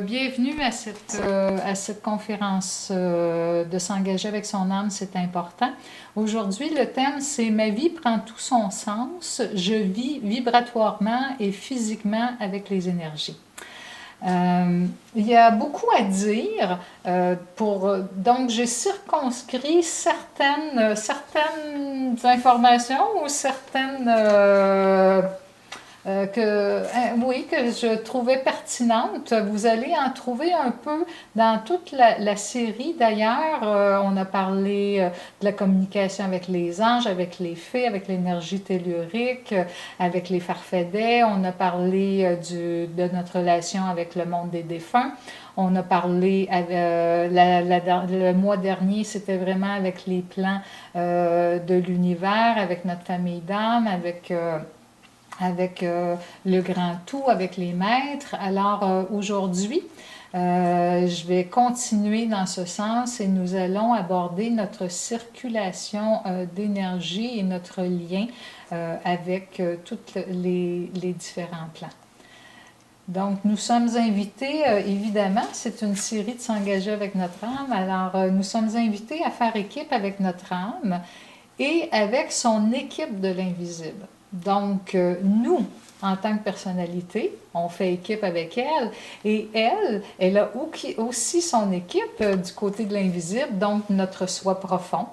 Bienvenue à cette conférence de s'engager avec son âme, c'est important. Aujourd'hui, le thème, c'est Ma vie prend tout son sens. Je vis vibratoirement et physiquement avec les énergies. Il y a beaucoup à dire. Donc, j'ai circonscrit certaines informations ou oui, que je trouvais pertinente. Vous allez en trouver un peu dans toute la série. D'ailleurs, on a parlé de la communication avec les anges, avec les fées, avec l'énergie tellurique, avec les farfadets. On a parlé de notre relation avec le monde des défunts. On a parlé, le mois dernier, c'était vraiment avec les plans de l'univers, avec notre famille d'âme, avec le grand tout, avec les maîtres. Alors aujourd'hui, je vais continuer dans ce sens et nous allons aborder notre circulation d'énergie et notre lien avec tous les différents plans. Donc, nous sommes invités, évidemment, c'est une série de s'engager avec notre âme. Alors, nous sommes invités à faire équipe avec notre âme et avec son équipe de l'invisible. Donc, nous, en tant que personnalité, on fait équipe avec elle et elle a aussi son équipe du côté de l'invisible, donc notre soi profond.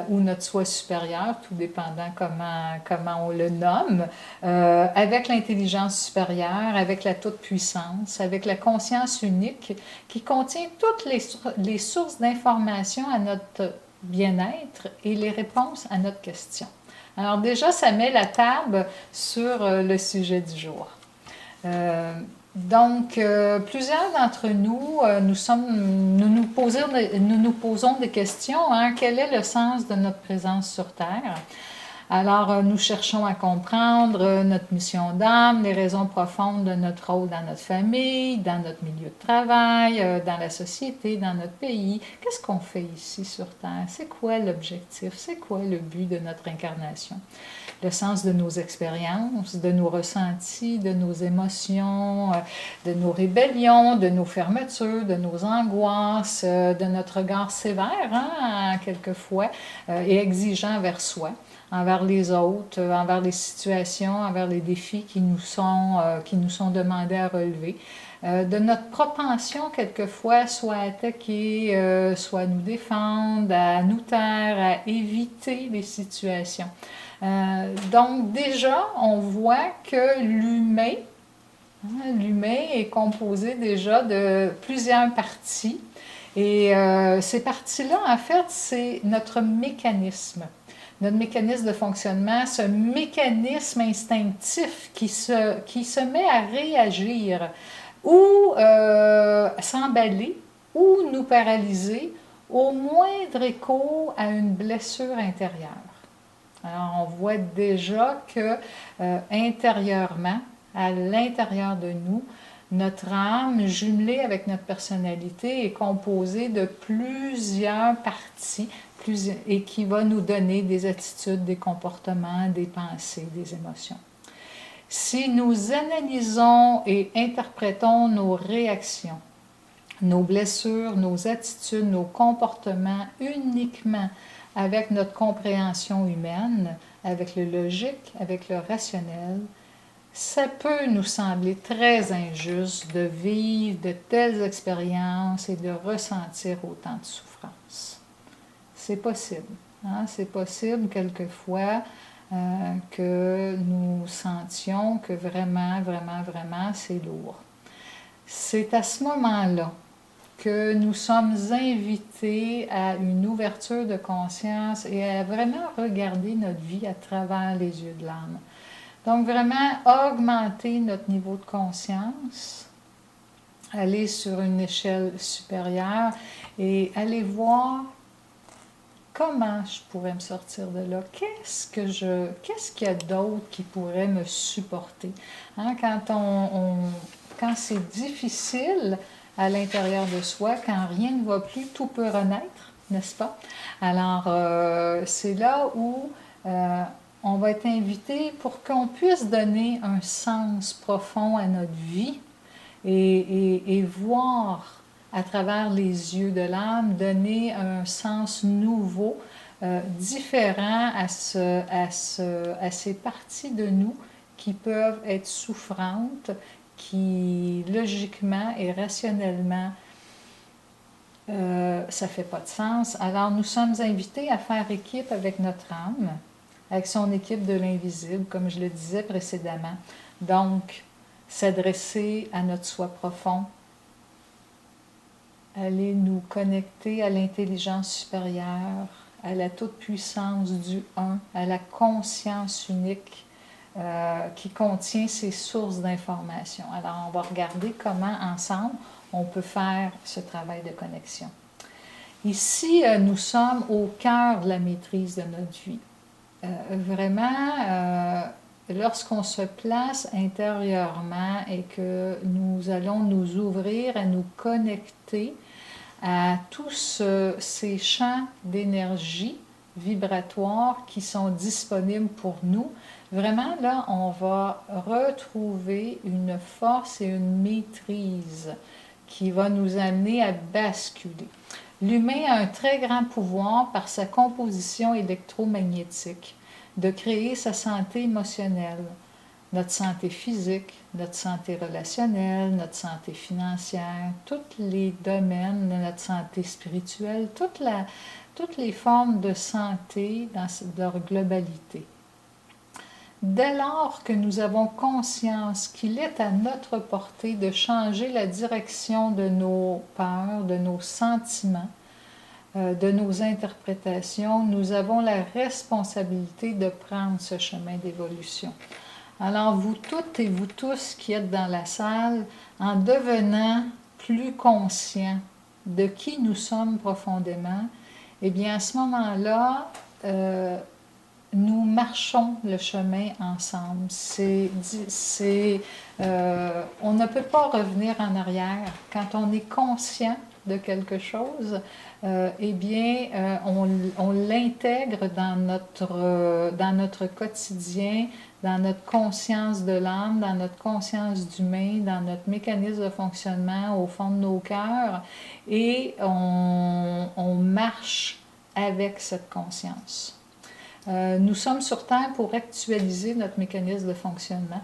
Ou notre soi supérieur, tout dépendant comment on le nomme, avec l'intelligence supérieure, avec la toute-puissance, avec la conscience unique qui contient toutes les sources d'informations à notre bien-être et les réponses à notre question. Alors déjà, ça met la table sur le sujet du jour. Donc, plusieurs d'entre nous, nous posons des questions. Hein? Quel est le sens de notre présence sur Terre? Alors, nous cherchons à comprendre notre mission d'âme, les raisons profondes de notre rôle dans notre famille, dans notre milieu de travail, dans la société, dans notre pays. Qu'est-ce qu'on fait ici sur Terre? C'est quoi l'objectif? C'est quoi le but de notre incarnation? Le sens de nos expériences, de nos ressentis, de nos émotions, de nos rébellions, de nos fermetures, de nos angoisses, de notre regard sévère, hein, quelquefois, et exigeant vers soi, envers les autres, envers les situations, envers les défis qui nous sont demandés à relever. De notre propension, quelquefois, soit à attaquer, soit à nous défendre, à nous taire, à éviter les situations. Donc déjà, on voit que l'humain est composé déjà de plusieurs parties. Et ces parties-là, en fait, c'est notre mécanisme de fonctionnement, ce mécanisme instinctif qui se met à réagir ou s'emballer ou nous paralyser au moindre écho à une blessure intérieure. Alors, on voit déjà que intérieurement, à l'intérieur de nous, notre âme, jumelée avec notre personnalité, est composée de plusieurs parties et qui va nous donner des attitudes, des comportements, des pensées, des émotions. Si nous analysons et interprétons nos réactions, nos blessures, nos attitudes, nos comportements uniquement avec notre compréhension humaine, avec le logique, avec le rationnel, ça peut nous sembler très injuste de vivre de telles expériences et de ressentir autant de souffrance. C'est possible. Hein? C'est possible quelquefois que nous sentions que vraiment, vraiment, vraiment, c'est lourd. C'est à ce moment-là que nous sommes invités à une ouverture de conscience et à vraiment regarder notre vie à travers les yeux de l'âme. Donc vraiment augmenter notre niveau de conscience, aller sur une échelle supérieure et aller voir comment je pourrais me sortir de là. Qu'est-ce qu'il y a d'autre qui pourrait me supporter? Hein, quand c'est difficile à l'intérieur de soi, quand rien ne va plus, tout peut renaître, n'est-ce pas? Alors, c'est là où on va être invité pour qu'on puisse donner un sens profond à notre vie et voir à travers les yeux de l'âme, donner un sens nouveau, différent à ces parties de nous qui peuvent être souffrantes, qui logiquement et rationnellement, ça ne fait pas de sens. Alors nous sommes invités à faire équipe avec notre âme, avec son équipe de l'invisible, comme je le disais précédemment. Donc, s'adresser à notre soi profond, aller nous connecter à l'intelligence supérieure, à la toute-puissance du Un, à la conscience unique qui contient ces sources d'informations. Alors, on va regarder comment, ensemble, on peut faire ce travail de connexion. Ici, nous sommes au cœur de la maîtrise de notre vie. Vraiment, lorsqu'on se place intérieurement et que nous allons nous ouvrir à nous connecter à tous ces champs d'énergie vibratoire qui sont disponibles pour nous, vraiment là, on va retrouver une force et une maîtrise qui va nous amener à basculer. L'humain a un très grand pouvoir par sa composition électromagnétique de créer sa santé émotionnelle, notre santé physique, notre santé relationnelle, notre santé financière, tous les domaines de notre santé spirituelle, toutes les formes de santé dans leur globalité. Dès lors que nous avons conscience qu'il est à notre portée de changer la direction de nos peurs, de nos sentiments, de nos interprétations, nous avons la responsabilité de prendre ce chemin d'évolution. Alors vous toutes et vous tous qui êtes dans la salle, en devenant plus conscients de qui nous sommes profondément, eh bien à ce moment-là, nous marchons le chemin ensemble. On ne peut pas revenir en arrière. Quand on est conscient de quelque chose, eh bien, on l'intègre dans notre quotidien, dans notre conscience de l'âme, dans notre conscience d'humain, dans notre mécanisme de fonctionnement au fond de nos cœurs, et on marche avec cette conscience. Nous sommes sur Terre pour actualiser notre mécanisme de fonctionnement,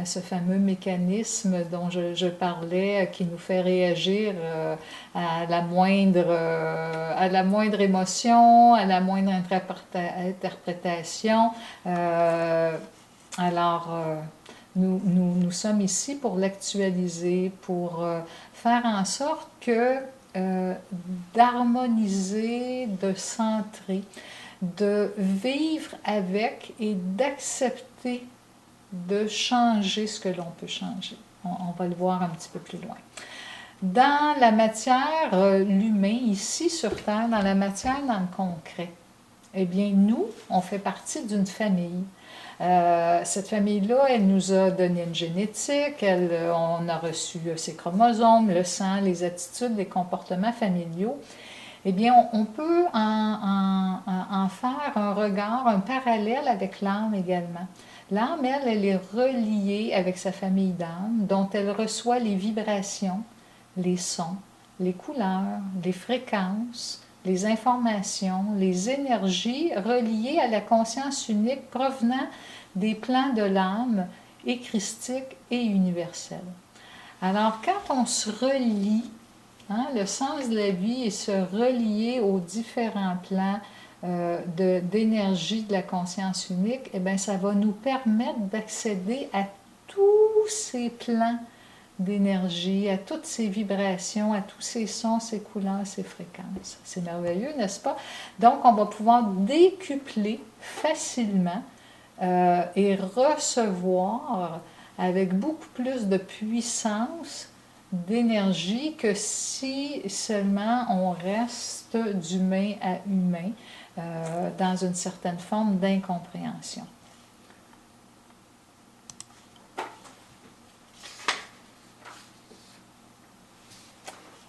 ce fameux mécanisme dont je parlais, qui nous fait réagir à la moindre émotion, à la moindre interprétation. Nous sommes ici pour l'actualiser, pour faire en sorte que d'harmoniser, de centrer, de vivre avec et d'accepter de changer ce que l'on peut changer. On va le voir un petit peu plus loin. Dans la matière, l'humain, ici sur Terre, dans la matière, dans le concret, eh bien, nous, on fait partie d'une famille. Cette famille-là, elle nous a donné une génétique, on a reçu ses chromosomes, le sang, les attitudes, les comportements familiaux. Eh bien, on peut en faire un regard, un parallèle avec l'âme également. L'âme, elle est reliée avec sa famille d'âme, dont elle reçoit les vibrations, les sons, les couleurs, les fréquences, les informations, les énergies reliées à la conscience unique provenant des plans de l'âme et christique et universel. Alors, quand on se relie, le sens de la vie est se relier aux différents plans d'énergie de la conscience unique, et bien, ça va nous permettre d'accéder à tous ces plans d'énergie, à toutes ces vibrations, à tous ces sons, ces couleurs, ces fréquences. C'est merveilleux, n'est-ce pas? Donc, on va pouvoir décupler facilement et recevoir avec beaucoup plus de puissance d'énergie que si seulement on reste d'humain à humain dans une certaine forme d'incompréhension.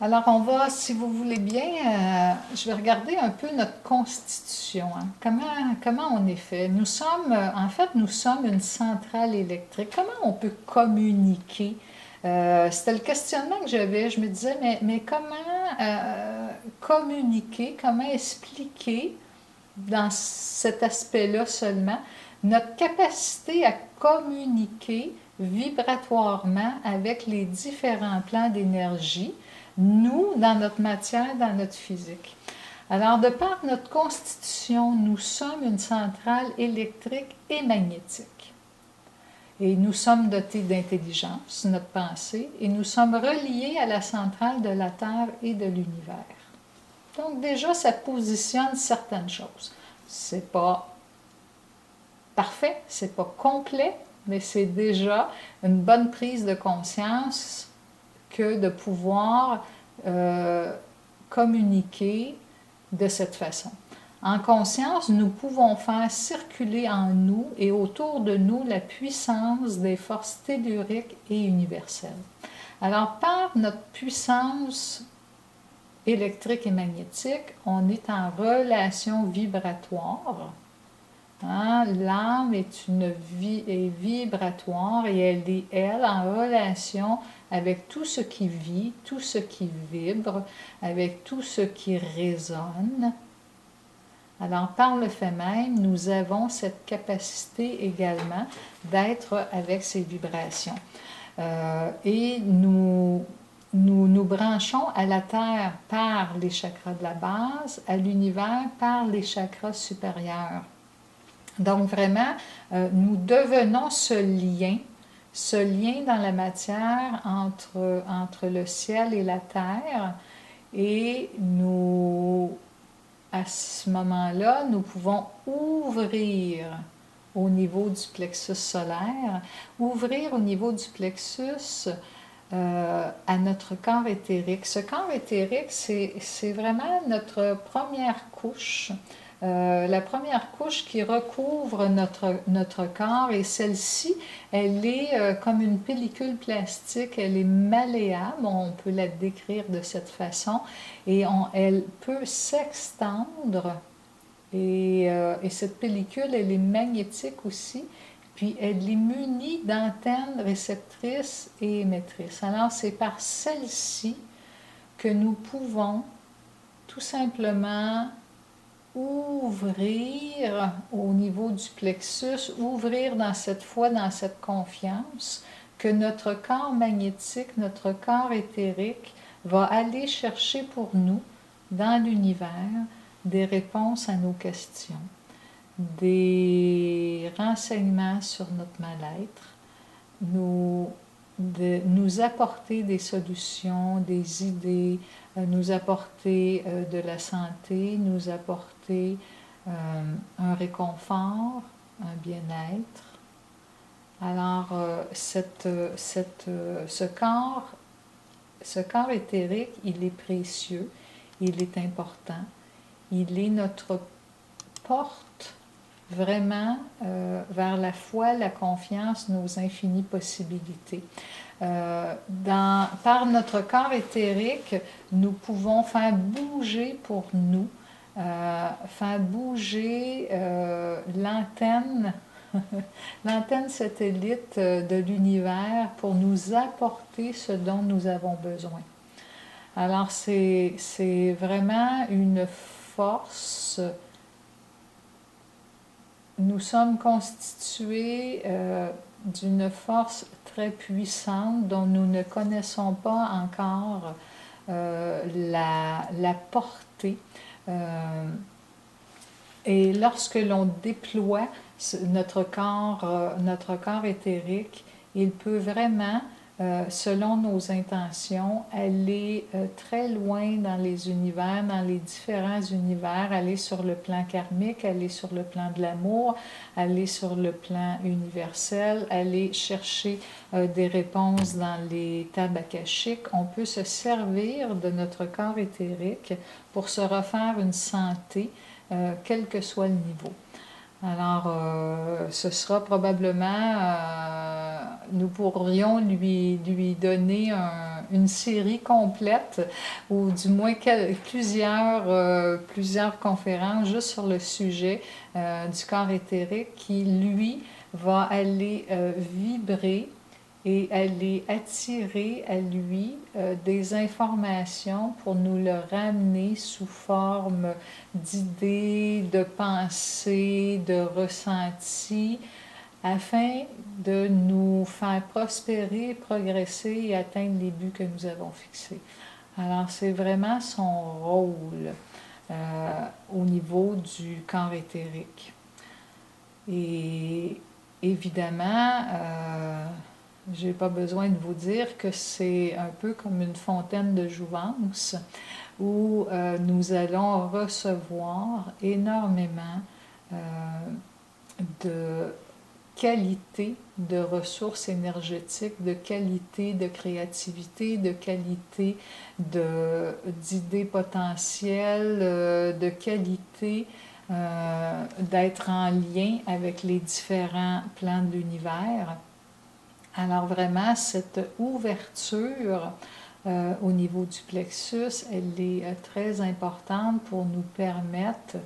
Alors, on va, si vous voulez bien, je vais regarder un peu notre constitution. Comment on est fait? Nous sommes une centrale électrique. Comment on peut communiquer C'était le questionnement que j'avais. Je me disais, mais comment communiquer, comment expliquer dans cet aspect-là seulement notre capacité à communiquer vibratoirement avec les différents plans d'énergie, nous, dans notre matière, dans notre physique. Alors, de par notre constitution, nous sommes une centrale électrique et magnétique. Et nous sommes dotés d'intelligence, notre pensée, et nous sommes reliés à la centrale de la Terre et de l'univers. Donc déjà, ça positionne certaines choses. C'est pas parfait, c'est pas complet, mais c'est déjà une bonne prise de conscience que de pouvoir communiquer de cette façon. En conscience, nous pouvons faire circuler en nous et autour de nous la puissance des forces telluriques et universelles. Alors, par notre puissance électrique et magnétique, on est en relation vibratoire. Hein? L'âme est vibratoire et elle est, elle, en relation avec tout ce qui vit, tout ce qui vibre, avec tout ce qui résonne. Alors, par le fait même, nous avons cette capacité également d'être avec ces vibrations. Et nous branchons à la Terre par les chakras de la base, à l'univers par les chakras supérieurs. Donc, vraiment, nous devenons ce lien dans la matière entre le ciel et la terre, et à ce moment-là, nous pouvons ouvrir au niveau du plexus solaire, ouvrir au niveau du plexus à notre corps éthérique. Ce corps éthérique, c'est vraiment notre première couche. La première couche qui recouvre notre corps, et celle-ci, elle est comme une pellicule plastique, elle est malléable, on peut la décrire de cette façon, et elle peut s'extendre, et cette pellicule, elle est magnétique aussi, puis elle est munie d'antennes réceptrices et émettrices. Alors c'est par celle-ci que nous pouvons tout simplement ouvrir au niveau du plexus, ouvrir dans cette confiance que notre corps magnétique, notre corps éthérique va aller chercher pour nous, dans l'univers, des réponses à nos questions, des renseignements sur notre mal-être, nous apporter des solutions, des idées, nous apporter de la santé, nous apporter un réconfort, un bien-être. Alors, ce corps éthérique, il est précieux, il est important, il est notre porte vraiment vers la foi, la confiance, nos infinies possibilités. Par notre corps éthérique, nous pouvons faire bouger pour nous, faire bouger l'antenne, l'antenne satellite de l'univers pour nous apporter ce dont nous avons besoin. Alors, c'est vraiment une force. Nous sommes constitués d'une force très puissante dont nous ne connaissons pas encore la portée. Et lorsque l'on déploie notre corps éthérique, il peut vraiment, selon nos intentions, aller très loin dans les univers, dans les différents univers, aller sur le plan karmique, aller sur le plan de l'amour, aller sur le plan universel, aller chercher des réponses dans les tables akashiques. On peut se servir de notre corps éthérique pour se refaire une santé, quel que soit le niveau. Alors, ce sera probablement, nous pourrions lui donner une série complète, ou du moins plusieurs conférences juste sur le sujet du corps éthérique qui, lui, va aller vibrer et aller attirer à lui des informations pour nous le ramener sous forme d'idées, de pensées, de ressentis, afin de nous faire prospérer, progresser et atteindre les buts que nous avons fixés. Alors, c'est vraiment son rôle au niveau du corps éthérique. Et évidemment, je n'ai pas besoin de vous dire que c'est un peu comme une fontaine de jouvence où nous allons recevoir énormément de qualité de ressources énergétiques, de qualité de créativité, de qualité d'idées potentielles, de qualité d'être en lien avec les différents plans de l'univers. Alors vraiment, cette ouverture au niveau du plexus, elle est très importante pour nous permettre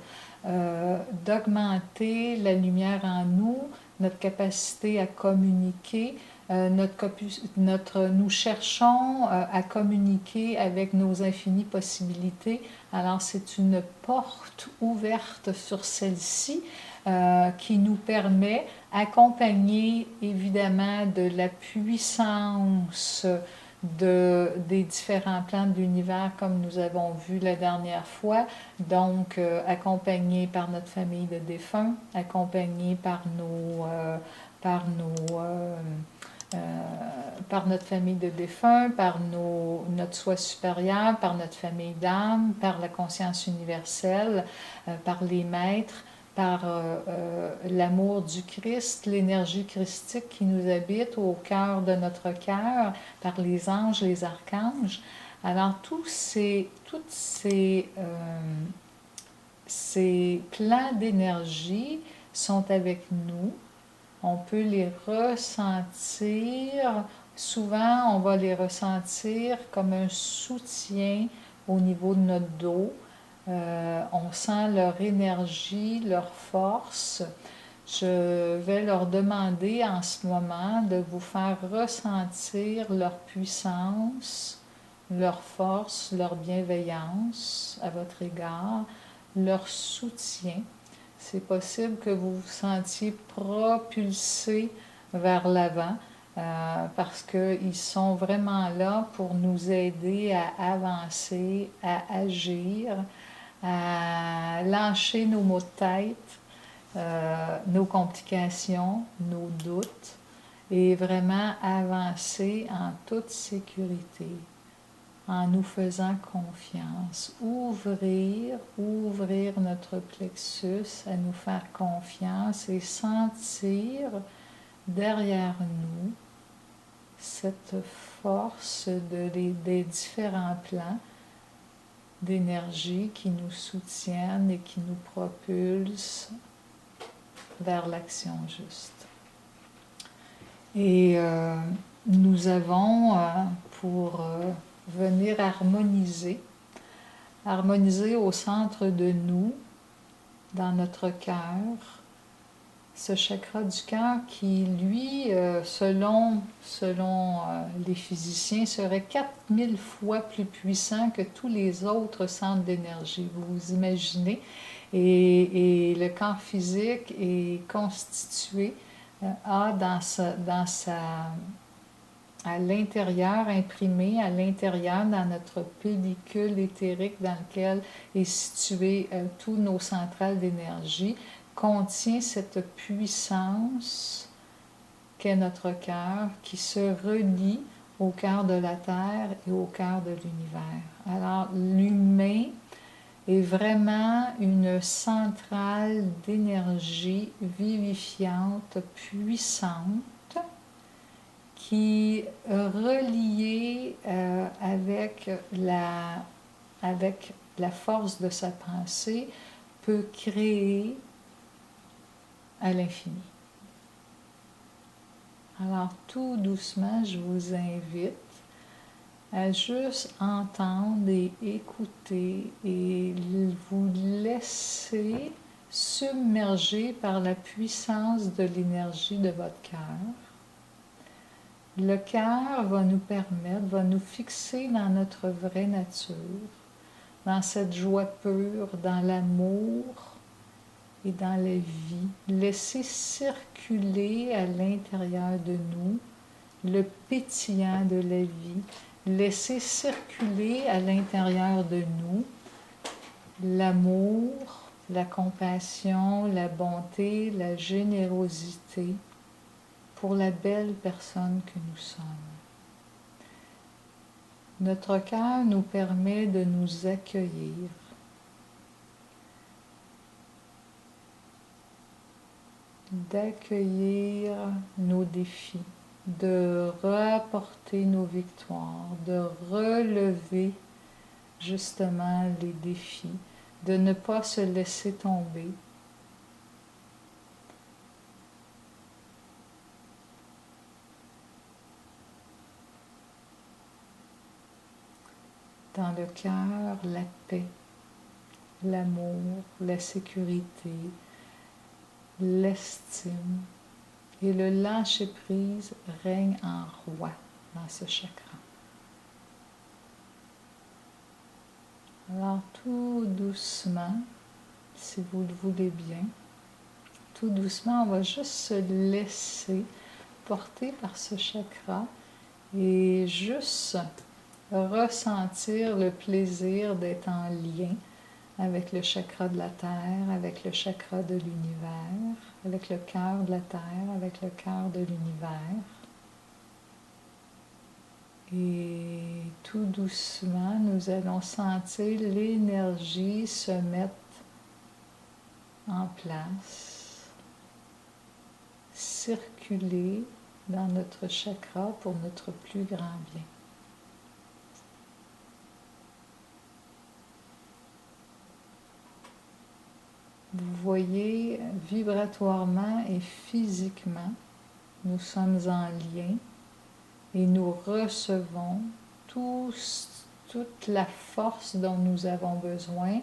d'augmenter la lumière en nous, notre capacité à communiquer. Nous cherchons à communiquer avec nos infinies possibilités. Alors, c'est une porte ouverte sur celle-ci qui nous permet, accompagné évidemment de la puissance des différents plans de l'univers comme nous avons vu la dernière fois, donc accompagné par notre famille de défunts, accompagné par notre famille de défunts, par notre soi supérieur, par notre famille d'âme, par la conscience universelle, par les maîtres, par l'amour du Christ, l'énergie christique qui nous habite au cœur de notre cœur, par les anges, les archanges. Alors, tous ces plans d'énergie sont avec nous. On peut les ressentir. Souvent, on va les ressentir comme un soutien au niveau de notre dos. On sent leur énergie, leur force. Je vais leur demander en ce moment de vous faire ressentir leur puissance, leur force, leur bienveillance à votre égard, leur soutien. C'est possible que vous vous sentiez propulsé vers l'avant parce qu'ils sont vraiment là pour nous aider à avancer, à agir, à lâcher nos maux de tête, nos complications, nos doutes, et vraiment avancer en toute sécurité, en nous faisant confiance. Ouvrir notre plexus, à nous faire confiance et sentir derrière nous cette force des différents plans d'énergie qui nous soutiennent et qui nous propulsent vers l'action juste. Et nous avons, pour venir harmoniser au centre de nous, dans notre cœur, ce chakra du cœur qui, lui, selon les physiciens, serait 4000 fois plus puissant que tous les autres centres d'énergie. Vous vous imaginez? Et le corps physique est constitué, à l'intérieur, imprimé à l'intérieur, dans notre pellicule éthérique dans laquelle est situé tous nos centrales d'énergie, contient cette puissance qu'est notre cœur, qui se relie au cœur de la Terre et au cœur de l'univers. Alors, l'humain est vraiment une centrale d'énergie vivifiante, puissante, qui, reliée avec la force de sa pensée, peut créer à l'infini. Alors, tout doucement, je vous invite à juste entendre et écouter et vous laisser submerger par la puissance de l'énergie de votre cœur. Le cœur va nous permettre, va nous fixer dans notre vraie nature, dans cette joie pure, dans l'amour et dans la vie. Laisser circuler à l'intérieur de nous le pétillant de la vie. Laisser circuler à l'intérieur de nous l'amour, la compassion, la bonté, la générosité pour la belle personne que nous sommes. Notre cœur nous permet de nous accueillir, d'accueillir nos défis, de rapporter nos victoires, de relever justement les défis, de ne pas se laisser tomber. Dans le cœur, la paix, l'amour, la sécurité, l'estime et le lâcher-prise règnent en roi dans ce chakra. Alors tout doucement, si vous le voulez bien, tout doucement, on va juste se laisser porter par ce chakra et juste ressentir le plaisir d'être en lien avec le chakra de la Terre, avec le chakra de l'univers, avec le cœur de la Terre, avec le cœur de l'univers. Et tout doucement, nous allons sentir l'énergie se mettre en place, circuler dans notre chakra pour notre plus grand bien. Vous voyez, vibratoirement et physiquement, nous sommes en lien et nous recevons toute la force dont nous avons besoin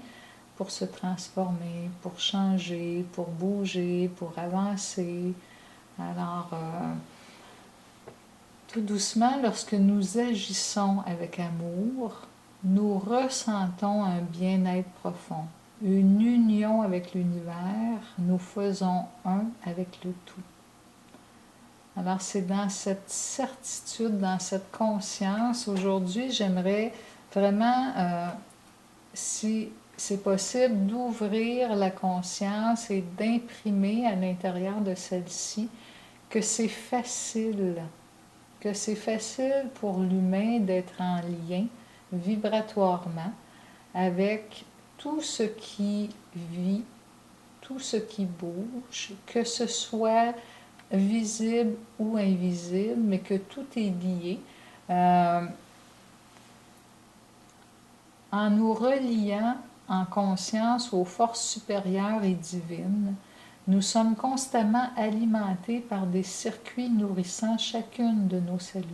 pour se transformer, pour changer, pour bouger, pour avancer. Alors, tout doucement, lorsque nous agissons avec amour, nous ressentons un bien-être profond, une union avec l'univers, nous faisons un avec le tout. Alors c'est dans cette certitude, dans cette conscience, aujourd'hui j'aimerais vraiment, si c'est possible, d'ouvrir la conscience et d'imprimer à l'intérieur de celle-ci que c'est facile pour l'humain d'être en lien vibratoirement avec tout ce qui vit, tout ce qui bouge, que ce soit visible ou invisible, mais que tout est lié. En nous reliant en conscience aux forces supérieures et divines, nous sommes constamment alimentés par des circuits nourrissant chacune de nos cellules.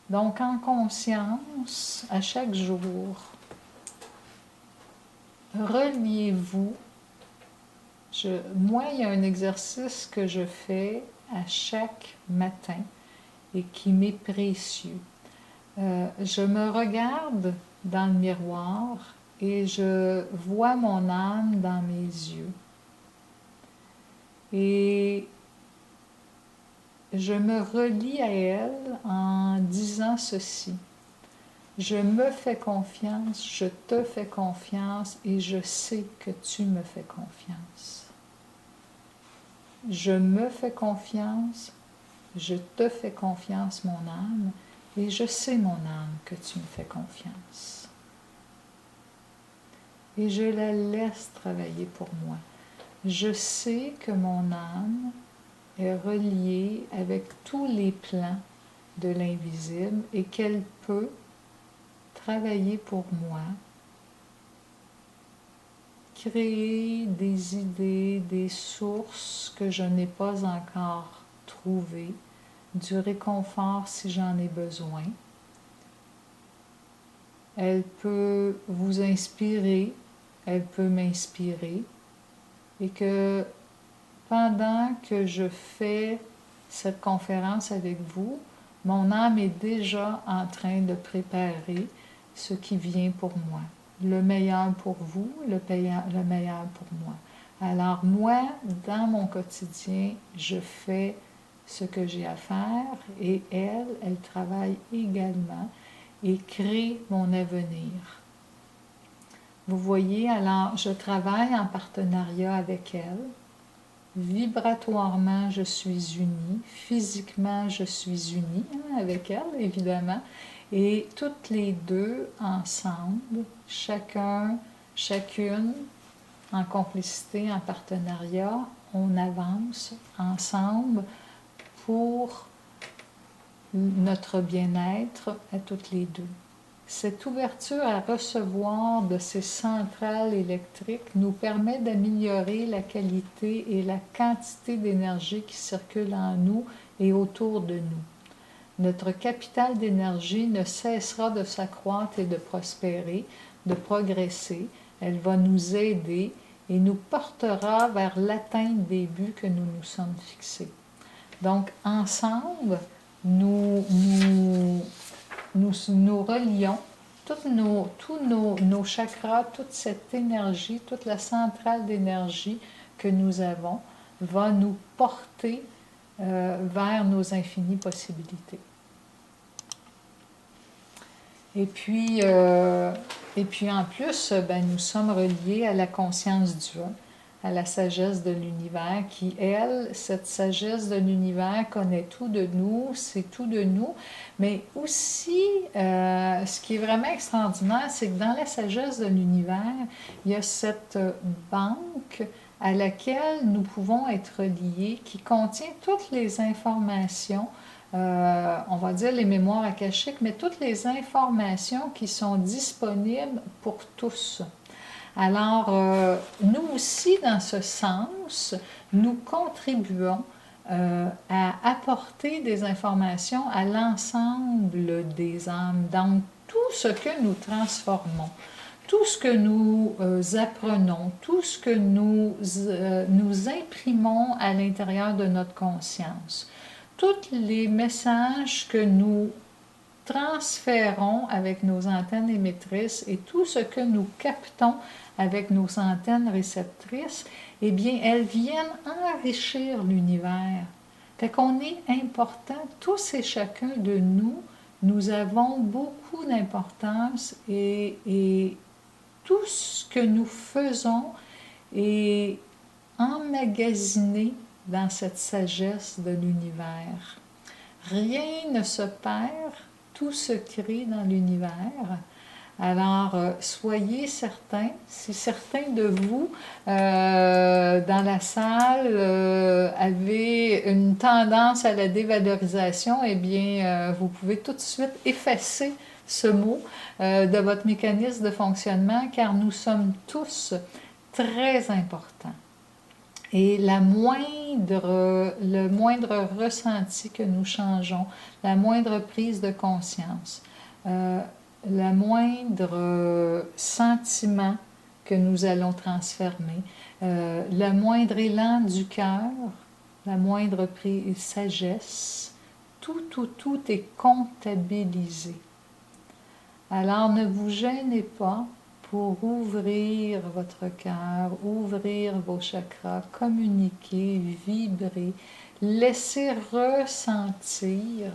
Donc, en conscience, à chaque jour, reliez-vous. Moi, il y a un exercice que je fais à chaque matin et qui m'est précieux. Je me regarde dans le miroir et je vois mon âme dans mes yeux. Et je me relie à elle en disant ceci. Je me fais confiance, je te fais confiance et je sais que tu me fais confiance. Je me fais confiance, je te fais confiance, mon âme, et je sais, mon âme, que tu me fais confiance. Et je la laisse travailler pour moi. Je sais que mon âme est reliée avec tous les plans de l'invisible et qu'elle peut travailler pour moi, créer des idées, des sources que je n'ai pas encore trouvées, du réconfort si j'en ai besoin. Elle peut vous inspirer, elle peut m'inspirer, et que pendant que je fais cette conférence avec vous, mon âme est déjà en train de préparer ce qui vient pour moi. Le meilleur pour vous, le meilleur pour moi. Alors moi, dans mon quotidien, je fais ce que j'ai à faire et elle travaille également et crée mon avenir. Vous voyez, alors je travaille en partenariat avec elle. Vibratoirement, je suis unie. Physiquement, je suis unie avec elle, évidemment. Et toutes les deux ensemble, chacun, chacune, en complicité, en partenariat, on avance ensemble pour notre bien-être à toutes les deux. Cette ouverture à recevoir de ces centrales électriques nous permet d'améliorer la qualité et la quantité d'énergie qui circule en nous et autour de nous. Notre capital d'énergie ne cessera de s'accroître et de prospérer, de progresser. Elle va nous aider et nous portera vers l'atteinte des buts que nous nous sommes fixés. Donc, ensemble, nous relions tous nos chakras, toute cette énergie, toute la centrale d'énergie que nous avons va nous porter vers nos infinies possibilités. Et puis en plus, nous sommes reliés à la conscience Dieu, à la sagesse de l'univers qui, elle, cette sagesse de l'univers connaît tout de nous, c'est tout de nous, mais aussi, ce qui est vraiment extraordinaire, c'est que dans la sagesse de l'univers, il y a cette banque à laquelle nous pouvons être reliés, qui contient toutes les informations, on va dire les mémoires akashiques, mais toutes les informations qui sont disponibles pour tous. Alors, nous aussi, dans ce sens, nous contribuons à apporter des informations à l'ensemble des âmes. Donc, tout ce que nous transformons, tout ce que nous apprenons, tout ce que nous imprimons à l'intérieur de notre conscience, tous les messages que nous transférons avec nos antennes émettrices et tout ce que nous captons avec nos antennes réceptrices, eh bien, elles viennent enrichir l'univers. Fait qu'on est important, tous et chacun de nous, nous avons beaucoup d'importance et tout ce que nous faisons est emmagasiné dans cette sagesse de l'univers. Rien ne se perd, tout se crée dans l'univers. Alors, soyez certains, si certains de vous, dans la salle, avez une tendance à la dévalorisation, eh bien, vous pouvez tout de suite effacer ce mot de votre mécanisme de fonctionnement, car nous sommes tous très importants. Et le moindre ressenti que nous changeons, la moindre prise de conscience, le moindre sentiment que nous allons transformer, le moindre élan du cœur, la moindre sagesse, tout est comptabilisé. Alors ne vous gênez pas pour ouvrir votre cœur, ouvrir vos chakras, communiquer, vibrer, laisser ressentir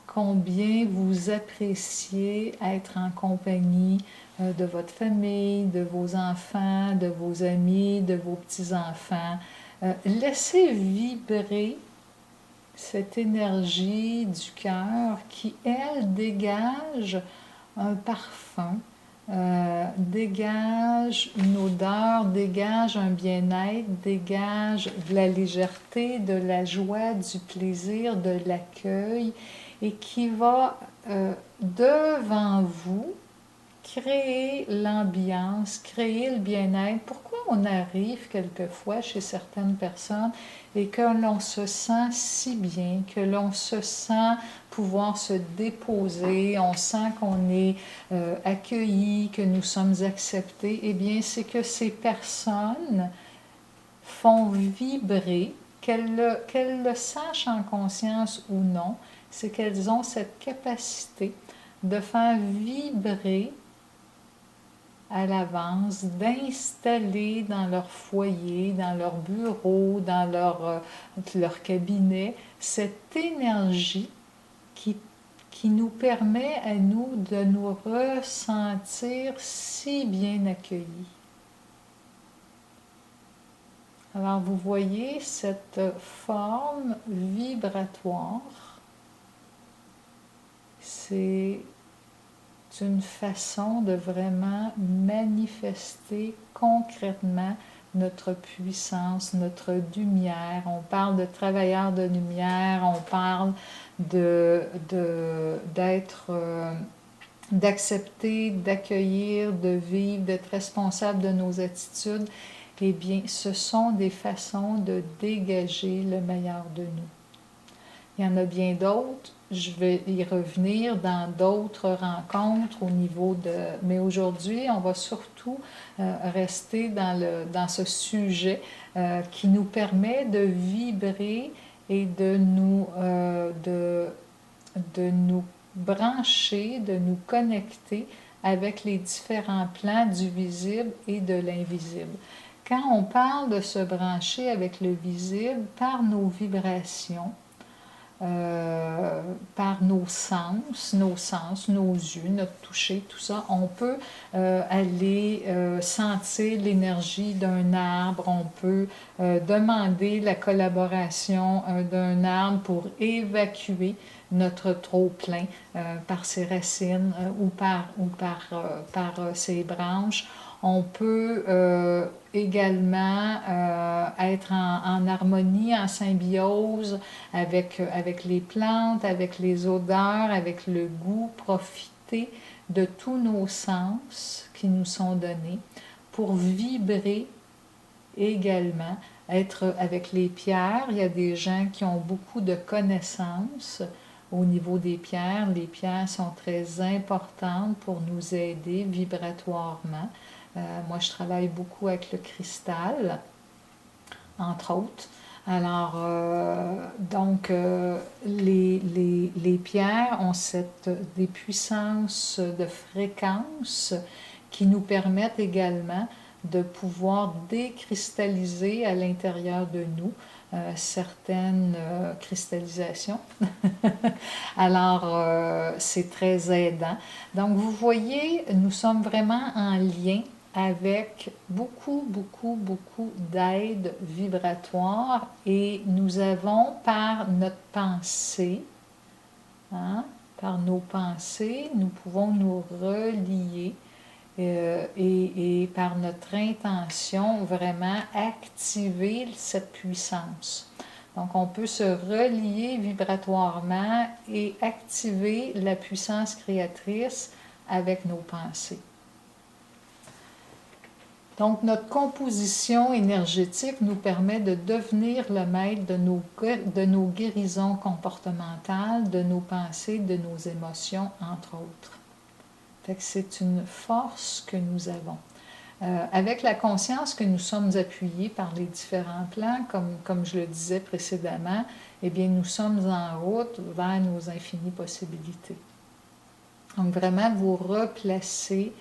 combien vous appréciez être en compagnie de votre famille, de vos enfants, de vos amis, de vos petits-enfants. Laissez vibrer cette énergie du cœur qui, elle, dégage un parfum, dégage une odeur, dégage un bien-être, dégage de la légèreté, de la joie, du plaisir, de l'accueil, et qui va devant vous créer l'ambiance, créer le bien-être. Pourquoi on arrive quelquefois chez certaines personnes et que l'on se sent si bien, que l'on se sent pouvoir se déposer, on sent qu'on est accueilli, que nous sommes acceptés, eh bien, c'est que ces personnes font vibrer, qu'elles le sachent en conscience ou non, c'est qu'elles ont cette capacité de faire vibrer à l'avance, d'installer dans leur foyer, dans leur bureau, dans leur cabinet, cette énergie qui nous permet à nous de nous ressentir si bien accueillis. Alors vous voyez cette forme vibratoire, c'est une façon de vraiment manifester concrètement notre puissance, notre lumière. On parle de travailleurs de lumière, on parle d'accepter, d'accueillir, de vivre, d'être responsable de nos attitudes. Eh bien, ce sont des façons de dégager le meilleur de nous. Il y en a bien d'autres. Je vais y revenir dans d'autres rencontres au niveau de... Mais aujourd'hui, on va surtout rester dans ce sujet qui nous permet de vibrer et de nous brancher, de nous connecter avec les différents plans du visible et de l'invisible. Quand on parle de se brancher avec le visible par nos vibrations, par nos sens, nos yeux, notre toucher, tout ça, on peut aller sentir l'énergie d'un arbre, on peut demander la collaboration d'un arbre pour évacuer notre trop-plein par ses racines ou par ses branches. On peut également être en harmonie, en symbiose avec les plantes, avec les odeurs, avec le goût, profiter de tous nos sens qui nous sont donnés pour vibrer également, être avec les pierres. Il y a des gens qui ont beaucoup de connaissances au niveau des pierres. Les pierres sont très importantes pour nous aider vibratoirement. Moi, je travaille beaucoup avec le cristal, entre autres. Alors, les pierres ont des puissances de fréquence qui nous permettent également de pouvoir décristalliser à l'intérieur de nous certaines cristallisations. Alors, c'est très aidant. Donc, vous voyez, nous sommes vraiment en lien avec beaucoup d'aide vibratoire et nous avons par notre pensée, par nos pensées, nous pouvons nous relier et par notre intention vraiment activer cette puissance. Donc on peut se relier vibratoirement et activer la puissance créatrice avec nos pensées. Donc, notre composition énergétique nous permet de devenir le maître de nos guérisons comportementales, de nos pensées, de nos émotions, entre autres. Fait que c'est une force que nous avons. Avec la conscience que nous sommes appuyés par les différents plans, comme je le disais précédemment, eh bien, nous sommes en route vers nos infinies possibilités. Donc, vraiment, vous replacer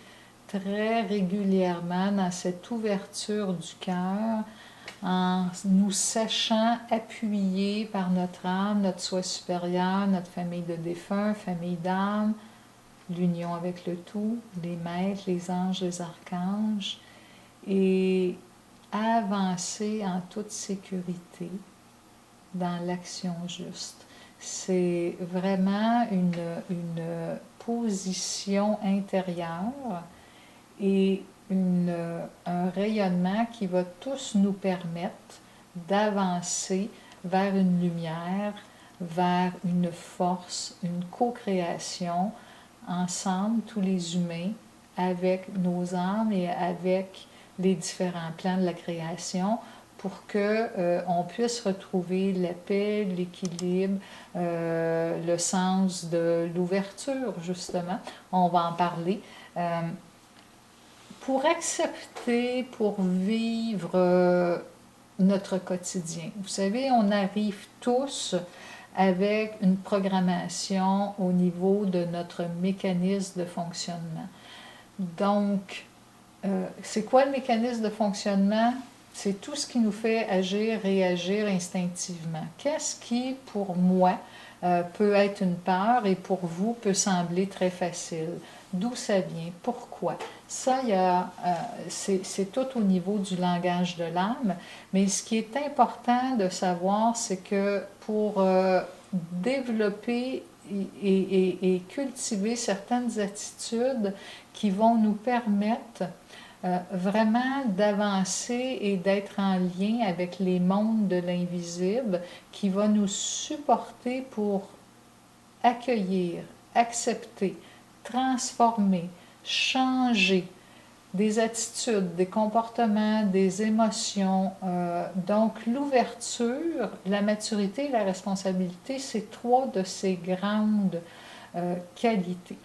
très régulièrement dans cette ouverture du cœur, en nous sachant appuyés par notre âme, notre soi supérieur, notre famille de défunts, famille d'âme, l'union avec le tout, les maîtres, les anges, les archanges, et avancer en toute sécurité dans l'action juste. C'est vraiment une position intérieure et un rayonnement qui va tous nous permettre d'avancer vers une lumière, vers une force, une co-création, ensemble, tous les humains, avec nos âmes et avec les différents plans de la création pour que on puisse retrouver la paix, l'équilibre, le sens de l'ouverture, justement. On va en parler. Pour accepter, pour vivre notre quotidien. Vous savez, on arrive tous avec une programmation au niveau de notre mécanisme de fonctionnement. Donc, c'est quoi le mécanisme de fonctionnement? C'est tout ce qui nous fait agir, réagir instinctivement. Qu'est-ce qui, pour moi, peut être une peur et pour vous peut sembler très facile? D'où ça vient? Pourquoi? Ça, c'est tout au niveau du langage de l'âme, mais ce qui est important de savoir, c'est que pour développer et cultiver certaines attitudes qui vont nous permettre vraiment d'avancer et d'être en lien avec les mondes de l'invisible qui va nous supporter pour accueillir, accepter, transformer, changer des attitudes, des comportements, des émotions. Donc l'ouverture, la maturité et la responsabilité, c'est trois de ces grandes qualités.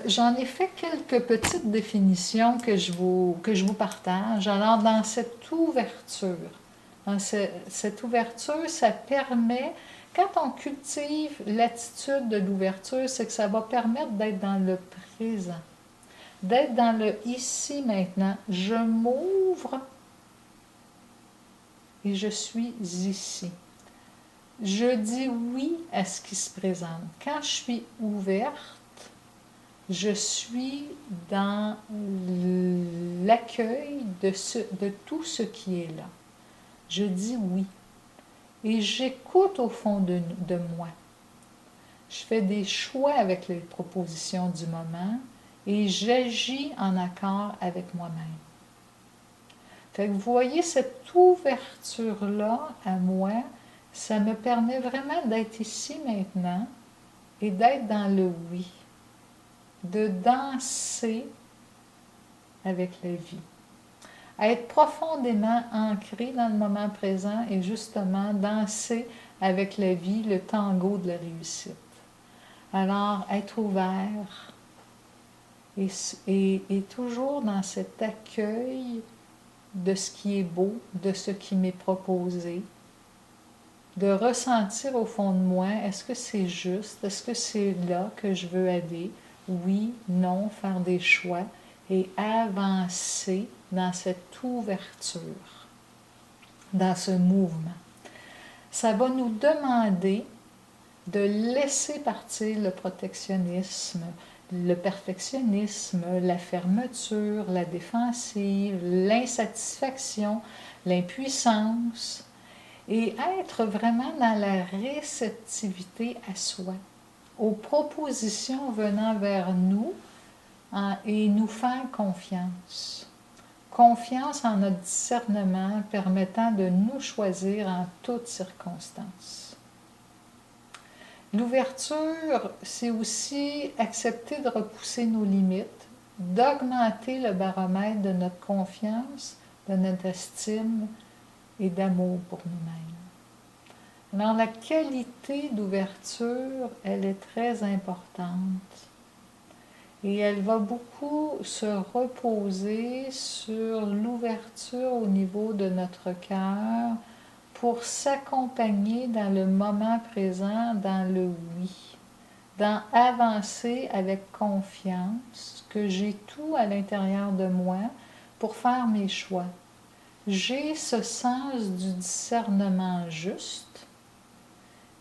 J'en ai fait quelques petites définitions que je vous partage. Alors, dans cette ouverture, ça permet, quand on cultive l'attitude de l'ouverture, c'est que ça va permettre d'être dans le présent, d'être dans le ici maintenant. Je m'ouvre et je suis ici. Je dis oui à ce qui se présente. Quand je suis ouverte, je suis dans l'accueil de tout ce qui est là. Je dis oui. Et j'écoute au fond de moi. Je fais des choix avec les propositions du moment et j'agis en accord avec moi-même. Fait que vous voyez, cette ouverture-là à moi, ça me permet vraiment d'être ici maintenant et d'être dans le oui, de danser avec la vie, être profondément ancré dans le moment présent et justement danser avec la vie le tango de la réussite. Alors, être ouvert et toujours dans cet accueil de ce qui est beau, de ce qui m'est proposé, de ressentir au fond de moi, est-ce que c'est juste, est-ce que c'est là que je veux aller, oui, non, faire des choix et avancer dans cette ouverture, dans ce mouvement. Ça va nous demander de laisser partir le protectionnisme, le perfectionnisme, la fermeture, la défensive, l'insatisfaction, l'impuissance, et être vraiment dans la réceptivité à soi, aux propositions venant vers nous et nous faire confiance. Confiance en notre discernement permettant de nous choisir en toutes circonstances. L'ouverture, c'est aussi accepter de repousser nos limites, d'augmenter le baromètre de notre confiance, de notre estime et d'amour pour nous-mêmes. Alors la qualité d'ouverture, elle est très importante et elle va beaucoup se reposer sur l'ouverture au niveau de notre cœur pour s'accompagner dans le moment présent, dans le oui, dans avancer avec confiance que j'ai tout à l'intérieur de moi pour faire mes choix. J'ai ce sens du discernement juste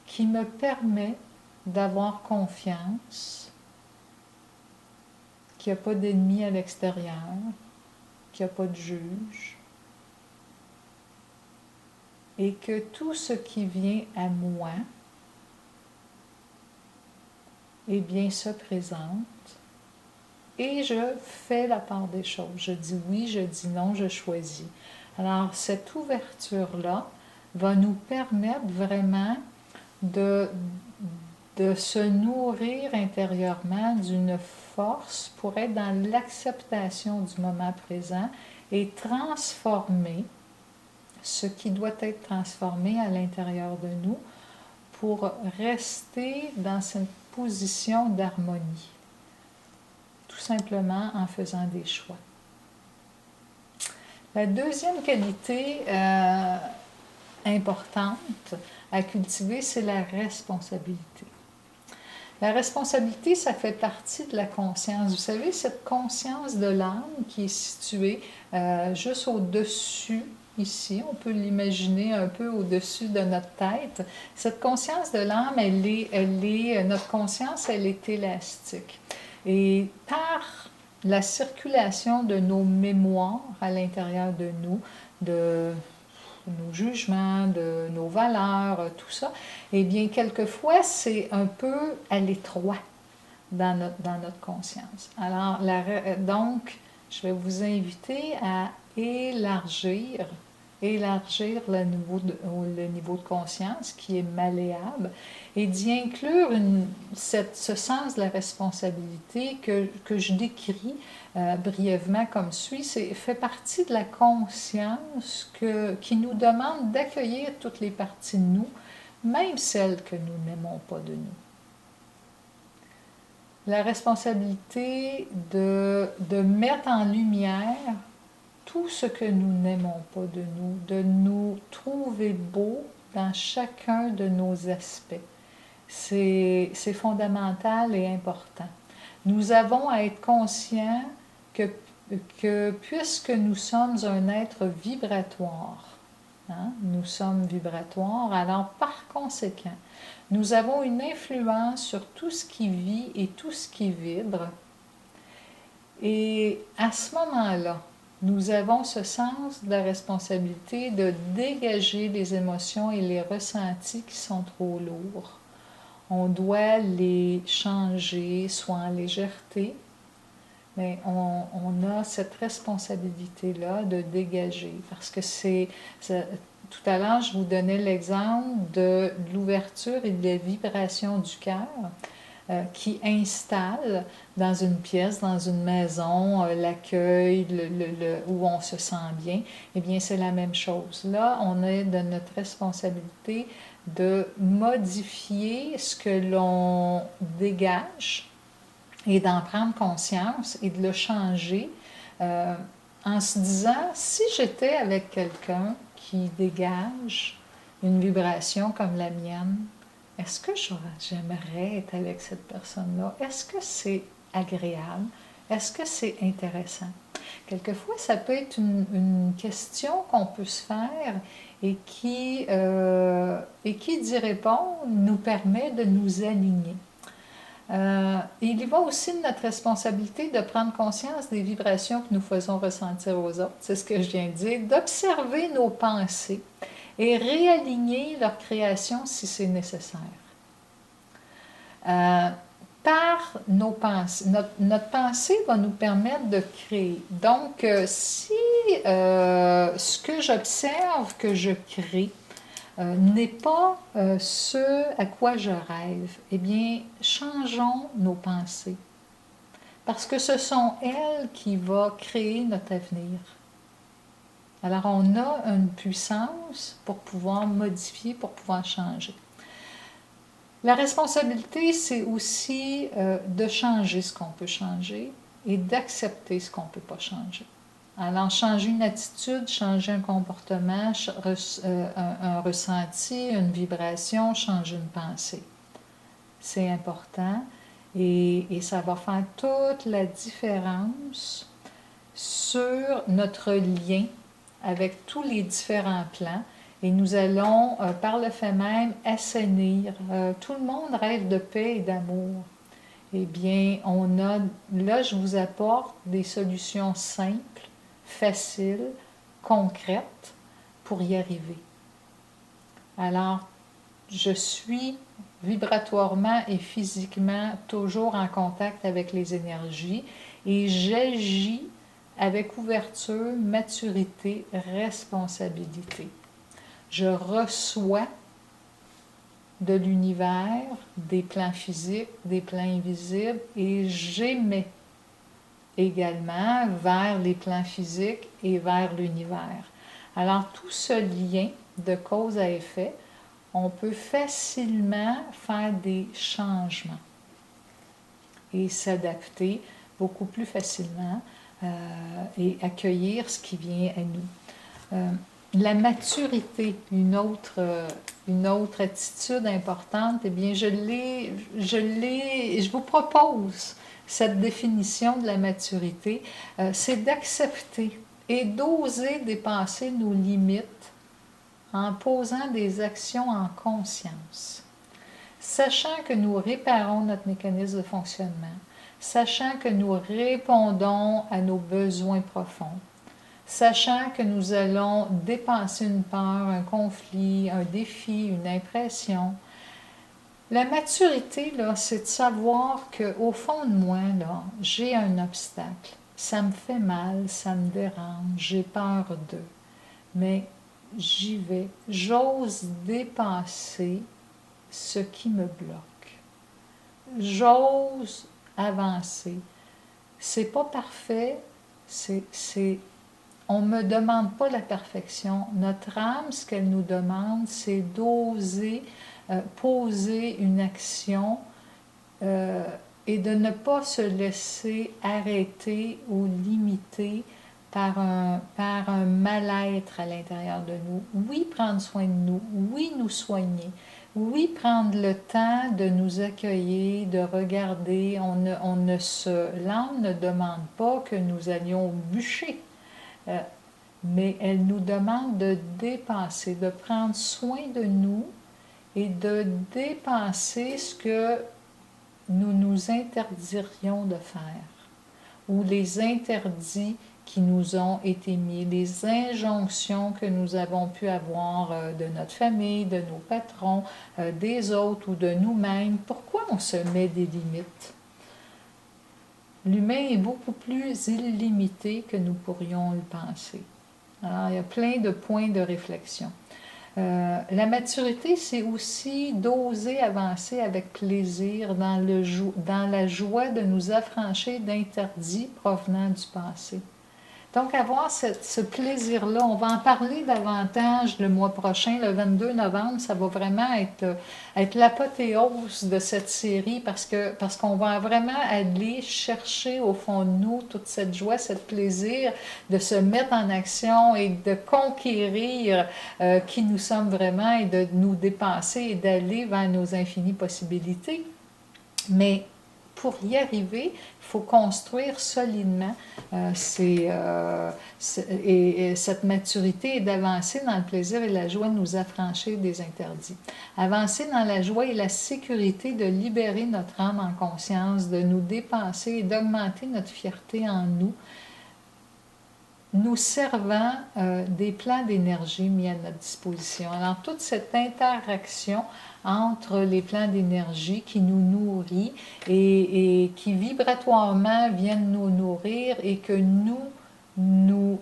qui me permet d'avoir confiance qu'il n'y a pas d'ennemi à l'extérieur, qu'il n'y a pas de juge, et que tout ce qui vient à moi, eh bien, se présente, et je fais la part des choses. Je dis oui, je dis non, je choisis. Alors, cette ouverture-là va nous permettre vraiment de se nourrir intérieurement d'une force pour être dans l'acceptation du moment présent et transformer ce qui doit être transformé à l'intérieur de nous pour rester dans cette position d'harmonie, tout simplement en faisant des choix. La deuxième qualité importante à cultiver, c'est la responsabilité. La responsabilité, ça fait partie de la conscience. Vous savez, cette conscience de l'âme qui est située juste au-dessus, ici, on peut l'imaginer un peu au-dessus de notre tête. Cette conscience de l'âme, notre conscience, elle est élastique. Et par la circulation de nos mémoires à l'intérieur de nous, de nos jugements, de nos valeurs, tout ça, eh bien, quelquefois, c'est un peu à l'étroit dans notre conscience. Alors, donc, je vais vous inviter à élargir le niveau de conscience qui est malléable et d'y inclure ce sens de la responsabilité que je décris brièvement comme suit. Fait partie de la conscience qui nous demande d'accueillir toutes les parties de nous, même celles que nous n'aimons pas de nous. La responsabilité de mettre en lumière tout ce que nous n'aimons pas de nous trouver beaux dans chacun de nos aspects. C'est fondamental et important. Nous avons à être conscients que puisque nous sommes un être vibratoire, nous sommes vibratoires, alors par conséquent, nous avons une influence sur tout ce qui vit et tout ce qui vibre. Et à ce moment-là, nous avons ce sens de la responsabilité de dégager les émotions et les ressentis qui sont trop lourds. On doit les changer, soit en légèreté, mais on a cette responsabilité-là de dégager. Parce que tout à l'heure, je vous donnais l'exemple de l'ouverture et de la vibration du cœur qui installe dans une pièce, dans une maison, l'accueil, où on se sent bien. Eh bien, c'est la même chose. Là, on est de notre responsabilité de modifier ce que l'on dégage et d'en prendre conscience et de le changer en se disant, si j'étais avec quelqu'un qui dégage une vibration comme la mienne, est-ce que j'aimerais être avec cette personne-là? Est-ce que c'est agréable? Est-ce que c'est intéressant? Quelquefois, ça peut être une question qu'on peut se faire et qui d'y répondre nous permet de nous aligner. Il y va aussi de notre responsabilité de prendre conscience des vibrations que nous faisons ressentir aux autres. C'est ce que je viens de dire, d'observer nos pensées et réaligner leur création si c'est nécessaire. Par nos pensées, notre pensée va nous permettre de créer. Donc, si ce que j'observe, que je crée, n'est pas ce à quoi je rêve, eh bien, changeons nos pensées. Parce que ce sont elles qui vont créer notre avenir. Alors, on a une puissance pour pouvoir modifier, pour pouvoir changer. La responsabilité, c'est aussi de changer ce qu'on peut changer et d'accepter ce qu'on ne peut pas changer. Alors, changer une attitude, changer un comportement, un ressenti, une vibration, changer une pensée. C'est important et ça va faire toute la différence sur notre lien avec tous les différents plans. Et nous allons, par le fait même, assainir. Tout le monde rêve de paix et d'amour. Eh bien, là, je vous apporte des solutions simples, faciles, concrètes pour y arriver. Alors, je suis vibratoirement et physiquement toujours en contact avec les énergies et j'agis avec ouverture, maturité, responsabilité. Je reçois de l'univers des plans physiques, des plans invisibles et j'émets également vers les plans physiques et vers l'univers. Alors, tout ce lien de cause à effet, on peut facilement faire des changements et s'adapter beaucoup plus facilement et accueillir ce qui vient à nous. La maturité, une autre attitude importante, eh bien, je vous propose cette définition de la maturité, c'est d'accepter et d'oser dépasser nos limites en posant des actions en conscience, sachant que nous réparons notre mécanisme de fonctionnement, sachant que nous répondons à nos besoins profonds, sachant que nous allons dépasser une peur, un conflit, un défi, une impression. La maturité, là, c'est de savoir qu'au fond de moi, là, j'ai un obstacle. Ça me fait mal, ça me dérange, j'ai peur d'eux. Mais j'y vais. J'ose dépasser ce qui me bloque. J'ose avancer. C'est pas parfait, on ne me demande pas la perfection. Notre âme, ce qu'elle nous demande, c'est d'oser poser une action et de ne pas se laisser arrêter ou limiter par un mal-être à l'intérieur de nous. Oui, prendre soin de nous. Oui, nous soigner. Oui, prendre le temps de nous accueillir, de regarder. L'âme ne demande pas que nous allions bûcher. Mais elle nous demande de dépasser, de prendre soin de nous et de dépasser ce que nous nous interdirions de faire, ou les interdits qui nous ont été mis, les injonctions que nous avons pu avoir de notre famille, de nos patrons, des autres ou de nous-mêmes. Pourquoi on se met des limites? L'humain est beaucoup plus illimité que nous pourrions le penser. Alors, il y a plein de points de réflexion. La maturité, c'est aussi d'oser avancer avec plaisir dans la joie de nous affranchir d'interdits provenant du passé. Donc, avoir ce plaisir-là, on va en parler davantage le mois prochain, le 22 novembre, ça va vraiment être l'apothéose de cette série parce qu'on va vraiment aller chercher au fond de nous toute cette joie, ce plaisir de se mettre en action et de conquérir qui nous sommes vraiment et de nous dépasser et d'aller vers nos infinies possibilités. Mais pour y arriver, il faut construire solidement cette maturité et d'avancer dans le plaisir et la joie de nous affranchir des interdits. Avancer dans la joie et la sécurité de libérer notre âme en conscience, de nous dépasser et d'augmenter notre fierté en nous, nous servant des plans d'énergie mis à notre disposition. Alors, toute cette interaction entre les plans d'énergie qui nous nourrit et qui vibratoirement viennent nous nourrir et que nous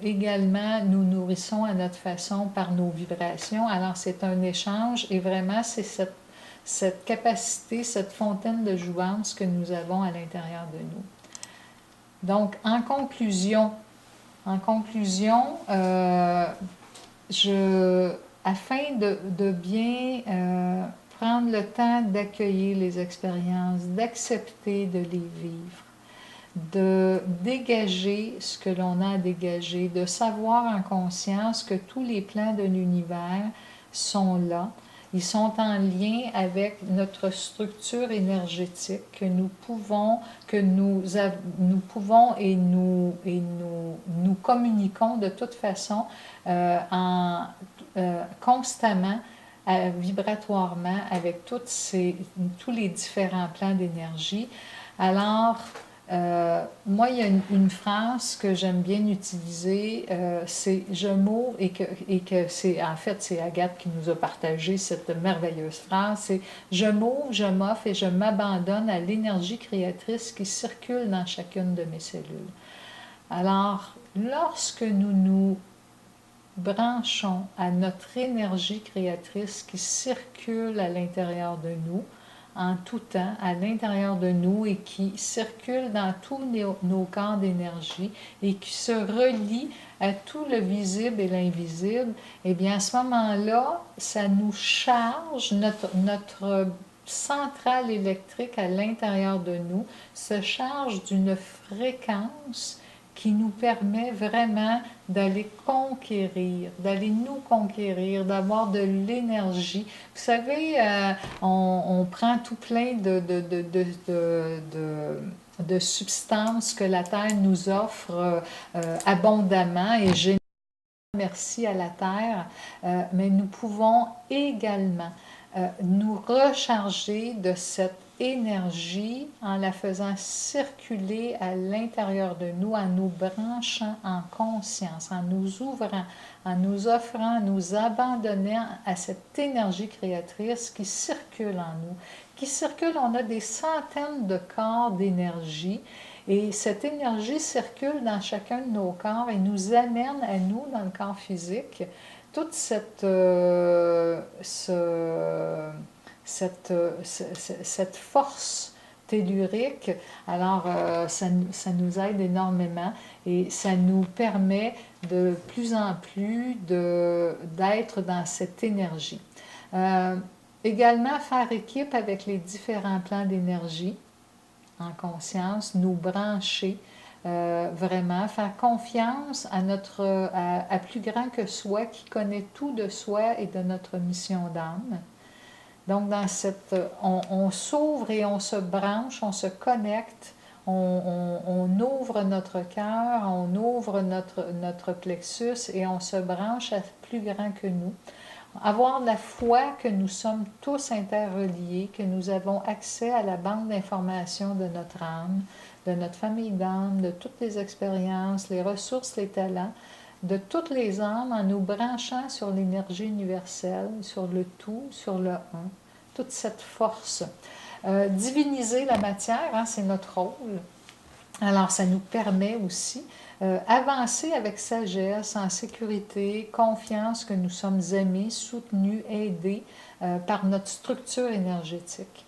également nous nourrissons à notre façon par nos vibrations. Alors, c'est un échange et vraiment, c'est cette capacité, cette fontaine de jouvence que nous avons à l'intérieur de nous. Donc, en conclusion, afin de bien prendre le temps d'accueillir les expériences, d'accepter de les vivre, de dégager ce que l'on a à dégager, de savoir en conscience que tous les plans de l'univers sont là. Ils sont en lien avec notre structure énergétique que nous pouvons et nous communiquons de toute façon constamment, vibratoirement avec tous les différents plans d'énergie. Alors, moi, il y a une phrase que j'aime bien utiliser, c'est « je m'ouvre » et que c'est Agathe qui nous a partagé cette merveilleuse phrase, c'est « je m'ouvre, je m'offre et je m'abandonne à l'énergie créatrice qui circule dans chacune de mes cellules ». Alors, lorsque nous nous branchons à notre énergie créatrice qui circule à l'intérieur de nous, en tout temps à l'intérieur de nous et qui circule dans tous nos corps d'énergie et qui se relie à tout le visible et l'invisible, eh bien à ce moment-là, ça nous charge, notre centrale électrique à l'intérieur de nous se charge d'une fréquence qui nous permet vraiment d'aller conquérir, d'aller nous conquérir, d'avoir de l'énergie. Vous savez, on prend tout plein de substances que la Terre nous offre abondamment et généreusement. Merci à la Terre, mais nous pouvons également nous recharger de cette énergie en la faisant circuler à l'intérieur de nous, en nous branchant en conscience, en nous ouvrant, en nous offrant, en nous abandonnant à cette énergie créatrice qui circule en nous, qui circule. On a des centaines de corps d'énergie et cette énergie circule dans chacun de nos corps et nous amène à nous, dans le corps physique, toute cette force tellurique. Alors, ça nous aide énormément et ça nous permet de plus en plus d'être dans cette énergie. Également, faire équipe avec les différents plans d'énergie en conscience, nous brancher vraiment, faire confiance à plus grand que soi, qui connaît tout de soi et de notre mission d'âme. Donc, on s'ouvre et on se branche, on se connecte, on ouvre notre cœur, on ouvre notre plexus et on se branche à plus grand que nous. Avoir la foi que nous sommes tous interreliés, que nous avons accès à la banque d'informations de notre âme, de notre famille d'âme, de toutes les expériences, les ressources, les talents, de toutes les âmes en nous branchant sur l'énergie universelle, sur le tout, sur le un, toute cette force. Diviniser la matière, hein, c'est notre rôle. Alors, ça nous permet aussi avancer avec sagesse, en sécurité, confiance que nous sommes aimés, soutenus, aidés par notre structure énergétique.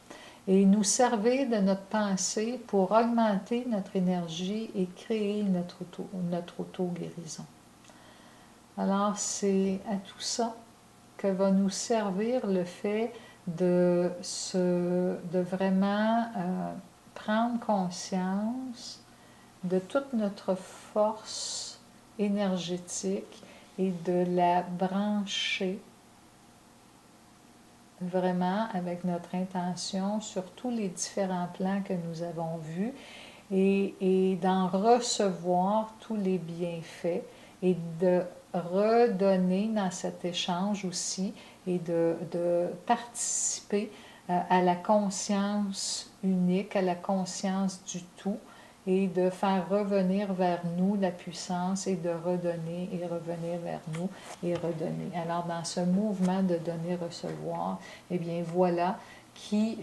Et nous servir de notre pensée pour augmenter notre énergie et créer notre auto-guérison. Alors, c'est à tout ça que va nous servir le fait de vraiment prendre conscience de toute notre force énergétique et de la brancher vraiment avec notre intention sur tous les différents plans que nous avons vus et d'en recevoir tous les bienfaits et de redonner dans cet échange aussi et de participer à la conscience unique, à la conscience du tout et de faire revenir vers nous la puissance et de redonner et revenir vers nous et redonner. Alors dans ce mouvement de donner-recevoir, eh bien voilà qui